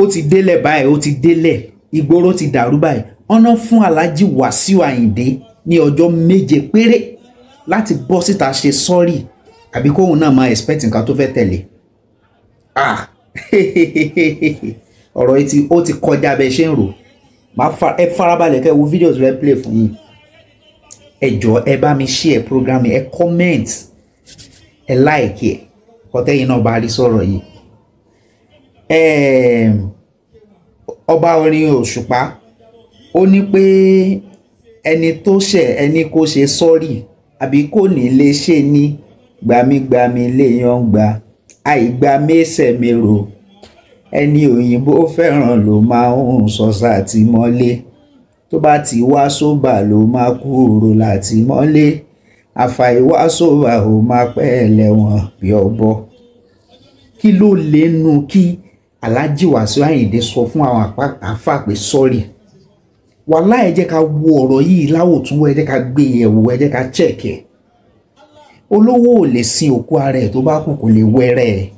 ó ti délẹ̀ báyìí, ó ti délẹ̀, ìgboro ti dàrú báyìí. Ọ̀nà fún Alhaji Wasiu Ayinde ní ọjọ́ 7 péré láti bọ́ síta ṣe sorry àbí kóhun náà máa expect nǹkan tó fẹ́ tẹ̀lé. Ọ̀rọ̀ yìí ó ti kọjá bẹ́ẹ̀ ṣe ń rò. Ẹ farabalẹ̀ kẹ́ wo videos rẹ play fún yín. Ẹ jọ̀ọ́ ẹ bá mi share program, ẹ comment, ẹ like ẹ kọ́tẹ́yìn náà bá rí sọ̀rọ̀ yìí. Ọba orin Òṣùpá ó ní pé ẹni tó ṣẹ̀ ẹni kó ṣe sorry àbí kò ní lè ṣe ní gbàmígbàmí léèyàn gbà àìgbà mẹ́sẹ̀ mẹ́rò ẹni òyìnbó fẹ́ràn ló máa ń sọ sátìmọ́lé tó bá ti wá sóbà ló máa kúrò látìmọ́lé àfàìwá sóbà ó máa pẹ́ lẹ́wọ̀n bí ọ̀bọ. Kí ló lè nu kí Alhaji Wasiu Ayinde sọ fún àwọn àfà pé sorry? Wàhálà ẹ jẹ́ ká wo ọ̀rọ̀ yìí láwòtúnwò, ẹ jẹ́ ká gbé yẹ̀wò, ẹ jẹ́ ká check ẹ̀. Olówó ò lè sin òkú ara ẹ̀ tó bá kú kò lè wẹ́rẹ́ ẹ̀.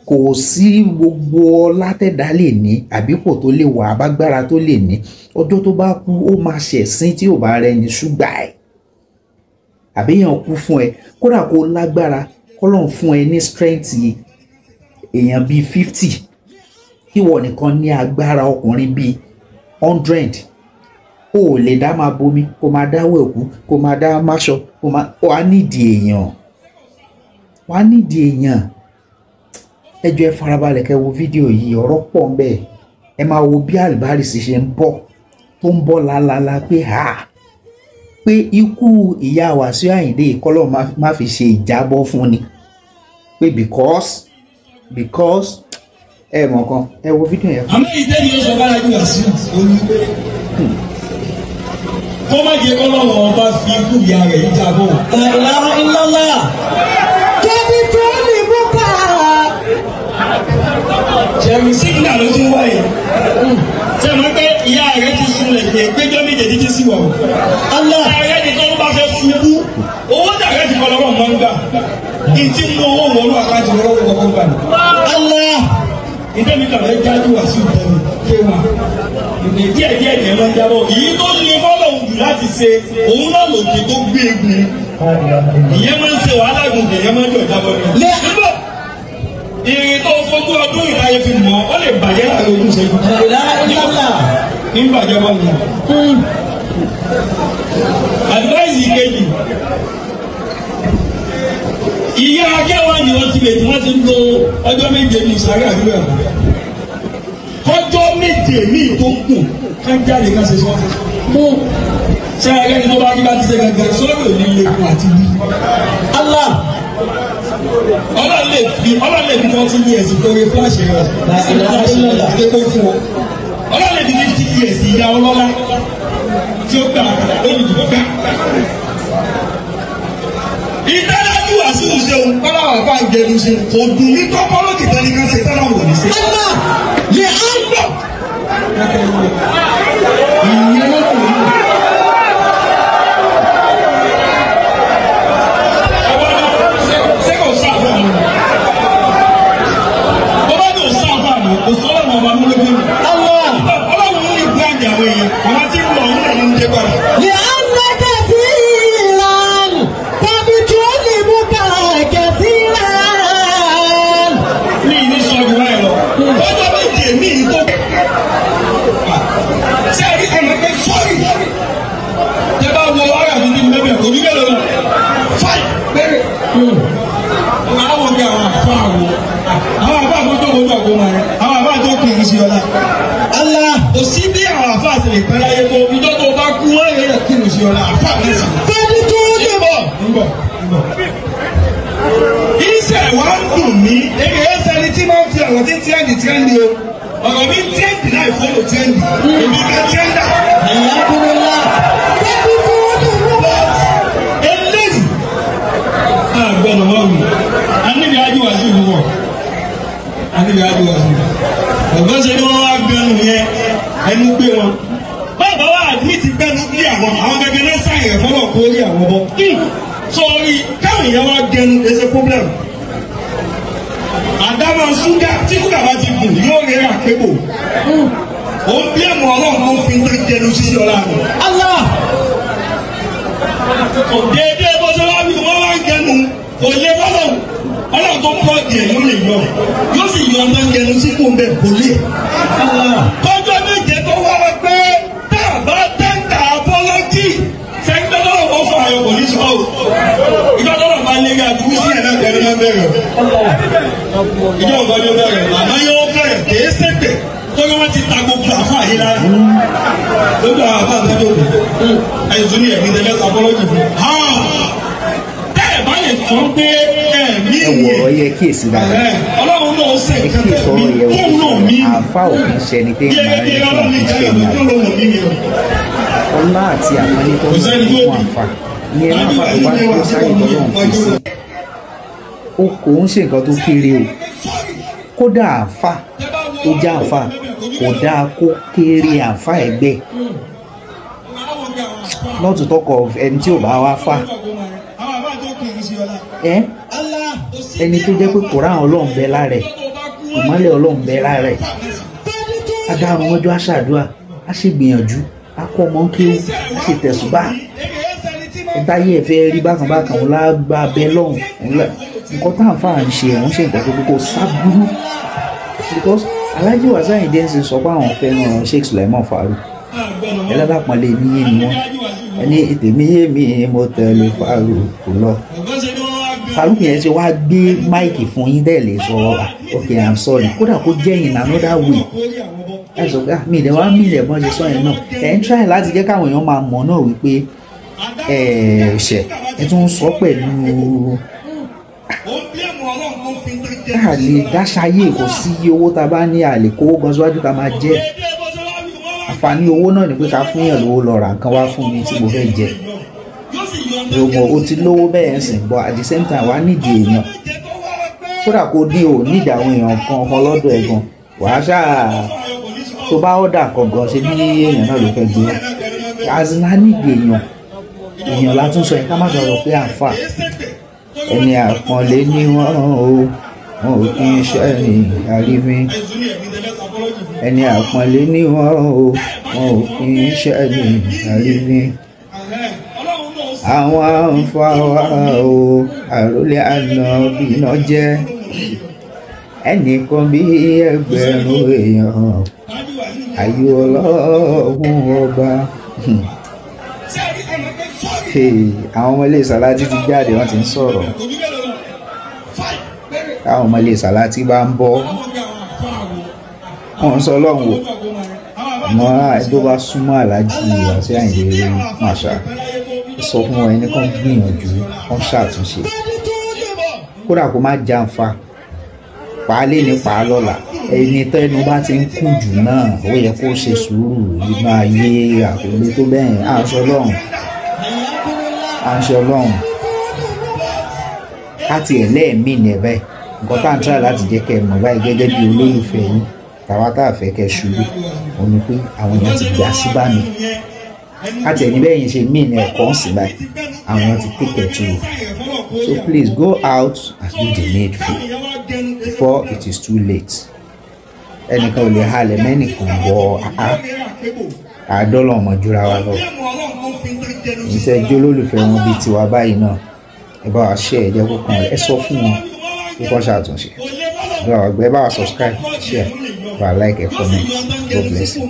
Kò sí gbogbo látẹ̀dá lè ní àbípò tó lè wà abágbára tó lè ní. Ọjọ́ tó bá kú ó máa ṣẹ̀sín tí ò bá rẹ ní ṣúgbà ẹ̀. Àbíyàn kú fún ẹ kódà kó lágbára kọ́lọ́n fún ẹ ní strength èèyàn bíi 50 kí wọ́n nìkan ní agbára ọkùnrin bíi 100. O lè dá máa bomi kó máa dáwọ́ òkú kó máa dá máṣọ kó máa wà nídìí èèyàn, wà nídìí èèyàn. Ẹ jọ̀ọ́ ẹ farabalẹ̀ kẹ́ wo fídíò yìí, ọ̀rọ̀ pọ̀ ń bẹ. Ẹ máa wo bí Albaris ṣe ń bọ̀ tó ń bọ̀ lálálá pé ikú ìyá Wasiu Ayinde ìkọlọ́ má fi ṣe ìjábọ̀ fún ni pé because ẹ mọ̀ kan ẹ wo fídíò yẹn. Àmọ́ ìdé ni ó sọ bára jù Wasiu olú pé kó má jẹ́ kọ́lọ́wọ́ ọba fi ikú ìyá rẹ̀ yìí jábọ̀. Ìlànà ìlọ́lá kẹ́bí tó lè mú ká. Ṣẹ̀rù sígínà ló tún wáyé. Ṣé mo pé ìyá rẹ̀ ti sunlẹ̀ pé péjọ́ méje dídí sí wọ̀? Ìyá rẹ̀ ni tó ń bá fẹ́ ṣubú. Owó dàrẹ́ ti kọ́lọ́wọ́ máa ń gbà. Ìtí mú owó wọnú àkáǹtì lọ́wọ́ kọ́kọ́ gbà ní. Ìdé mi kàwé jáde Wasiu tẹ̀lé kéwà. Ìdè díẹ̀ ni ẹ máa ń jábọ̀. Èyí tó lè fọ́lọ̀ jù láti ṣe òun náà lòkè tó gbé egun. Ìyẹn máa ń ṣe wàhálà gùnkè, ìyẹn máa ń jọ jábọ̀ ni. Nígbà ìrìn tó fogún ọdún ìdáyé fi mọ̀ ọ́ lè bàjẹ́ láàrin ojú ṣe. Nígbà jábọ̀ ni. Advice ìkejì. Ìyá akẹ́wà ni wọ́n ti lè tí wọ́n ti ń lo ọjọ́ méje ní ìsàrí àdúrà. Ọjọ́ méje ní tó ń kù ká jáde ká ṣe sọ́ọ́. Ṣé ẹgbẹ́ ni tó bá rí bá ti ṣe gẹ́gẹ́ sọ́ọ́ ní ilé fún àti bí. Ọlọ́run lè fi 40 years lórí flash rẹ̀. Ìdẹ́kọ̀ fún ọ. Ọlọ́run lè fi 50 years ìyá ọlọ́lá tí ó gbà lórí ìdìbò fẹ́. Ìdálájú Wasiu ṣeun kọ́lá wà fún àgbẹ̀rù ṣe kò dùn ní kọ́kọ́rọ́ kìtẹ́ ní ká ṣe tọ́lá wò ní ṣe. Lè á ń bọ̀. Ìyẹn ló kù ní. Ṣé kò sáfù àná? Bọ́lá kò sáfù àná, kò sọ́lá wọn bá múlẹ̀ fún mi. Ọlọ́run mú ìgbà àjàwé yẹn, àwọn tí ń lọ ń lọ ń jẹ padà. Kò sí bí àwọn àfáà sì lè pẹ́ láyé tó ìjọ tó bá kú wọ́n rẹ̀ kí ló ṣe ọ̀la àfáà lẹ́sìn. Bẹ́ẹ̀ni tó ń bọ̀. Iṣẹ́ wa ń dùn mí. Èmi ẹ̀ sẹ́ni tí máa ń fi ọ̀rọ̀ tí tíẹ́ndì o. Ọ̀rọ̀ mi tíẹ́ndì náà ìfọ́lò tíẹ́ndì. Èmi ká tíẹ́ndà. Ìyá kúrò ńlá. Bẹ́ẹ̀ni tó ń bọ̀. Eléyìí. Àgbẹ̀nà wọ́n mi. Aníbi ájú Wasiu ni wọ̀. Aníbi ájú Wasiu. Ọ̀gbọ́n ṣe ni wọ́n wá gbẹnu yẹn ẹnu gbé wọn. Bàbá wa àdmìtì gbẹnu bí àwọn gẹ́gẹ́ náà sáyẹn rẹ̀ fọlọ́ kó rí àwọn bọ́. Sọ̀rí káwọn èèyàn wá gbẹnu ẹsẹ̀ problem. Àdámọ̀ ṣúgà tí ṣúgà bá ti gùn yóò rí àpébò ó ń bí ẹ̀mọ́ ọlọ́run ó fi ń tẹ́ jẹnu sísí ọ̀la rẹ̀. Allah dédé bó ṣe wá bí wọ́n wá ń jẹnu kò lè fọ́lọ̀ ọlọ́run tó pọ̀ díẹ̀ ló lè yọ yóò sì yọ ọmọ jẹnu sí kò ń bẹ̀ kò lè. kọjọ́ méje tó wá wá pé tá a bá tẹ́ǹtà apọ́lọ́jì sẹ́ńtẹ́ lọ́wọ́ wọ́n fọ àyọ̀kọ̀ ní sọ́ọ̀ ìjọ tó lọ́ọ̀ bá lé ga dúró sí ẹ̀rọ ìgbẹ́rẹ́ máa bẹ̀rẹ̀ ìjọ ọ̀gá ni ó bẹ̀rẹ̀ àmọ́ yóò bẹ̀rẹ̀ kèé sẹ́gbẹ̀ tọ́jú wọn ti ta gbogbo àfa yìí lára lójú àwọn àfa àtẹ́jọ́ ẹ̀sùn ní ẹ̀mí tẹ́lẹ̀ apọ́lọ́jì fún tẹ́ ẹ̀ bá lè sọ pé ẹ̀mí ìwé ẹ̀wọ̀ yẹ kíyèsí dáadáa ọlọ́run náà ṣe nǹkan tẹ̀ mí fóun náà mí àfa òkè ṣẹni tẹ́ ìmọ̀ rẹ̀ fún òkè ṣẹni ọlá àti àpọ́nlé tó ń fún àfa ní ẹ̀rọ àfa tó bá tó sáyé tọ́lọ́run fi sí ó kò ń ṣe nǹkan tó kéré o kódà àfa tó já àfa kò dáa kó kéré àfa ẹgbẹ́ not to talk of ẹni tí ò bá wá fà ẹni tó jẹ́ pé Kùránì Ọlọ́run bẹ lára ẹ̀ ìmọ́lẹ̀ Ọlọ́run bẹ lára ẹ̀ adáhùn ọjọ́ aṣáàdúrà á sì gbìyànjú á kọ́ ọmọ kéwú á sì tẹ̀sùbá ẹ̀dáyé ẹ̀fẹ́ rí bákan bákan òun lágbá abẹ́ lọ́hùn nǹkan tá à ń fà ń ṣe òun ṣe nǹkan tó kókó sábúrú because Alhaji Wasiu Ayinde ń sọ pé àwọn fẹ́ràn Sheikh Sulaiman Farouk ẹlẹ́dàpọ̀nlé mi yé mi wọ́n ẹni ètèmí yé mi mo tẹ̀lé Farouk lọ Farouk yẹn ṣe wá gbé máìkì fún yín dẹ́ lè sọ okay I'm sorry kódà kó jẹ́ in another way ẹ sọ pé mi ìdẹ̀ wá mí ilẹ̀ bọ́n ṣe sọ yẹn náà ẹ̀ ń try láti jẹ́ káwọn èèyàn máa mọ̀ náà wípé ṣẹ̀ ẹ tún sọ pẹ̀lú àlè dáṣayé kò sí owó tá a bá ní àlè kówó gan síwájú ká máa jẹ àǹfààní owó náà ni pé ká fún yàn lówó lọ ra nǹkan wá fún mi tí mo fẹ́ jẹ yòòmọ̀ o ti lówó bẹ́ẹ̀ sìn bọ́ at the same time wàá nídìí èèyàn kódà kó ní o nídìí àwọn èèyàn kan lọ́dọ̀ ẹ̀ gan wàá ṣáà tó bá ọ̀dà kan gan ṣe bí èèyàn náà ló fẹ́ gbé azina nídìí èèyàn látún sọ yẹn ká má sọ̀rọ̀ pé àǹfà ẹni àpọ́nlé ní wọ́n o wọn ò kí ń ṣe ẹni àrífín ẹni àpọ́nlé ní wọ́n o wọn ò kí ń ṣe ẹni àrífín àwọn àǹfà wa o àròlé àná bíná jẹ́ ẹnìkan bí ẹgbẹ̀rún èèyàn ayé ọlọ́run ọba. Àwọn ọmọ ilé Sàlátì ti jáde wọ́n ti ń sọ̀rọ̀ àwọn ọmọ ilé Sàlátì bá ń bọ́ wọ́n ń sọ Ọlọ́run wò àmọ́ tó bá súnmọ́ Alhaji Wasiu Ayinde Marshal sọ fún wọn ẹni kan gbìyànjú kan ṣàtúnṣe kódà kó má jàǹfà pàálé ní pàálọ́là ẹni tẹ́nu bá ti ń kùn jù náà ó yẹ kó ṣe sùúrù inú ayé àkọlé tó bẹ́ẹ̀ àṣọ Ọlọ́run láti ẹlẹ́ẹ̀mí ní ẹ̀bẹ̀ nǹkan tá à ń try láti jẹ́ kẹ́ ẹ mọ̀ báyìí gẹ́gẹ́ bí olólùfẹ́ yín tàwa tá a fẹ́ kẹ́ ṣubú òun ni pé àwọn èèyàn ti gbà sí bá mi láti ẹni bẹ́ẹ̀ yín ṣe mí ní ẹ̀kọ́ ń sìn báyìí àwọn èèyàn ti take it to you so please go out and do the needful before it is too late ẹnìkan ò lè halẹ̀ mẹ́nìkan wọ àádọ́lọ́ ọmọ jura wa lọ ìṣe jó lólùfẹ́ wọn bíi tiwa báyìí náà ẹ bá wa share ẹ jẹ́ kó kàn ẹ sọ fún wọn kí wọ́n ṣàtúnṣe ẹ bá wa subscribe share bá wa like ẹ comment God bless you.